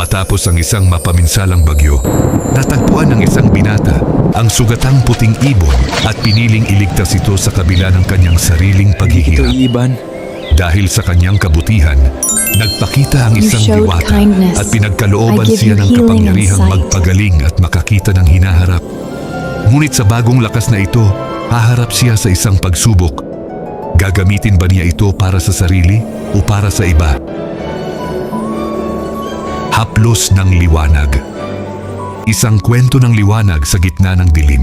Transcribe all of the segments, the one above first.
Matapos ang isang mapaminsalang bagyo, natagpuan ng isang binata ang sugatang puting ibon at piniling iligtas ito sa kabila ng kanyang sariling Ito paghihirap. iiban. Dahil sa kanyang kabutihan, nagpakita ang You isang showed diwata kindness. at pinagkalooban I give siya you ng healing and kapangyarihang sight. magpagaling at makakita ng hinaharap. Ngunit sa bagong lakas na ito, haharap siya sa isang pagsubok. Gagamitin ba niya ito para sa sarili o para sa iba? Haplos ng liwanag. Isang kwento ng liwanag sa gitna ng dilim.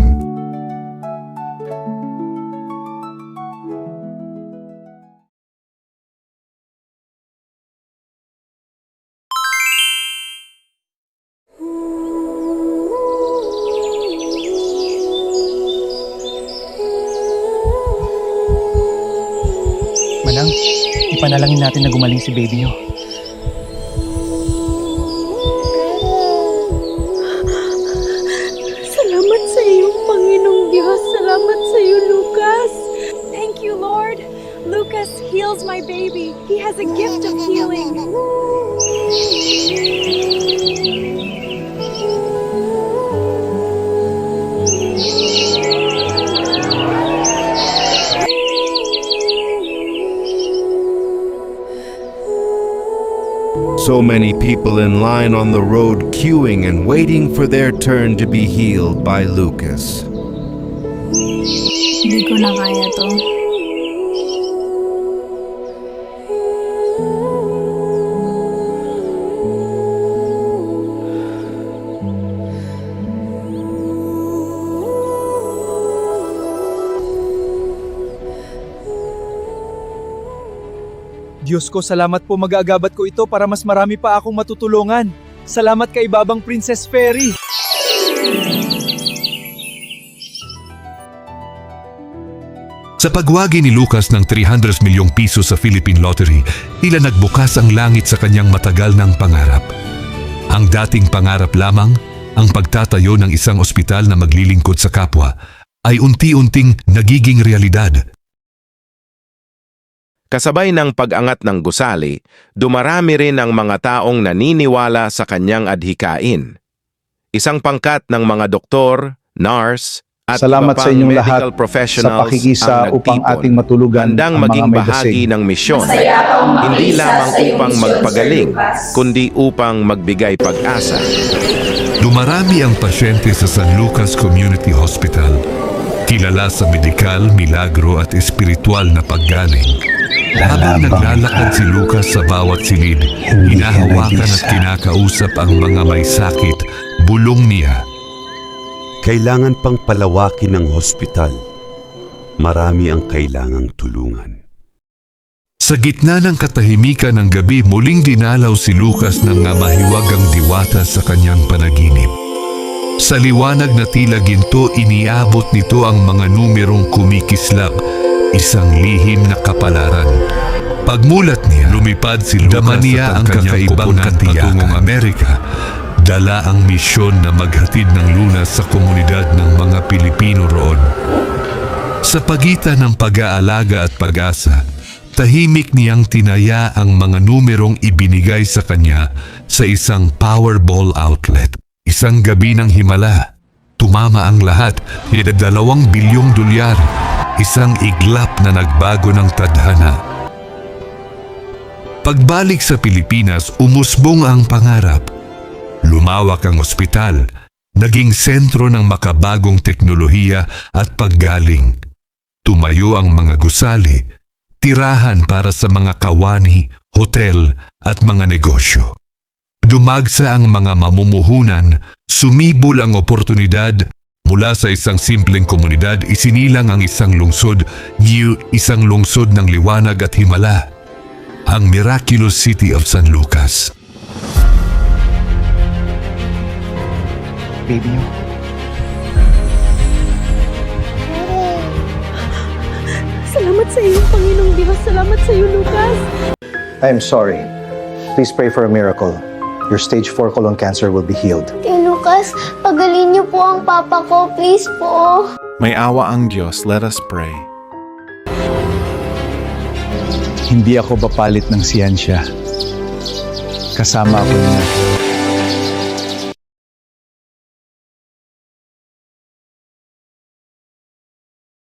Manang, ipanalangin natin na gumaling si baby niyo. Salamat sa iyo, Panginoong Diyos. Salamat sa iyo, Lucas. Thank you, Lord. Lucas heals my baby. He has a gift of healing. So many people in line on the road queuing and waiting for their turn to be healed by Lucas. Hindi ko na kaya to. Diyos ko, salamat po, mag-aagabat ko ito para mas marami pa akong matutulungan. Salamat kay Babang Princess Fairy. Sa pagwagi ni Lucas ng 300 milyong piso sa Philippine Lottery, tila nagbukas ang langit sa kanyang matagal ng pangarap. Ang dating pangarap lamang, ang pagtatayo ng isang ospital na maglilingkod sa kapwa, ay unti-unting nagiging realidad. Kasabay ng pag-angat ng gusali, dumarami rin ang mga taong naniniwala sa kanyang adhikain. Isang pangkat ng mga doktor, nurse, at Salamat iba sa pang inyong medical lahat professionals sa pakikisa ang upang nagtipon, ating matulugan handang ang maging mga may bahagi dasig. ng misyon, Masaya akong hindi makiisa lamang sa iyong upang misyon, magpagaling, Sir Lucas. kundi upang magbigay pag-asa. Dumarami ang pasyente sa San Lucas Community Hospital, kilala sa medikal, milagro at espiritual na paggaling. Habang naglalakad si Lucas sa bawat silid, hinahawakan at kinakausap ang mga may sakit, bulong niya. Kailangan pang palawakin ng hospital. Marami ang kailangang tulungan. Sa gitna ng katahimikan ng gabi, muling dinalaw si Lucas ng mahiwagang diwata sa kanyang panaginip. Sa liwanag na tila ginto, iniabot nito ang mga numerong kumikislap, isang lihim na kapalaran. Pagmulat niya, lumipad si Lucas Dama niya at ang ang kakaibang katiyakan patungong Amerika. Dala ang misyon na maghatid ng lunas sa komunidad ng mga Pilipino roon. Sa pagitan ng pag-aalaga at pag-asa, tahimik niyang tinaya ang mga numerong ibinigay sa kanya sa isang Powerball outlet. Isang gabi ng himala, tumama ang lahat, ida $2 bilyong. Isang iglap na nagbago ng tadhana. Pagbalik sa Pilipinas, umusbong ang pangarap. Lumawak ang ospital, naging sentro ng makabagong teknolohiya at paggaling. Tumayo ang mga gusali, tirahan para sa mga kawani, hotel at mga negosyo. Dumagsa ang mga mamumuhunan, sumibol ang oportunidad. Mula sa isang simpleng komunidad, isinilang ang isang lungsod ng liwanag at himala, ang Miraculous City of San Lucas. Baby niyo. Salamat sa iyo, Panginoong Diyos. Salamat sa iyo, Lucas. I'm sorry. Please pray for a miracle. Your stage 4 colon cancer will be healed. Kay Lucas, pagalin niyo po ang papa ko, please po. May awa ang Diyos, let us pray. Hindi ako papalit ng siyensya. Kasama ako niya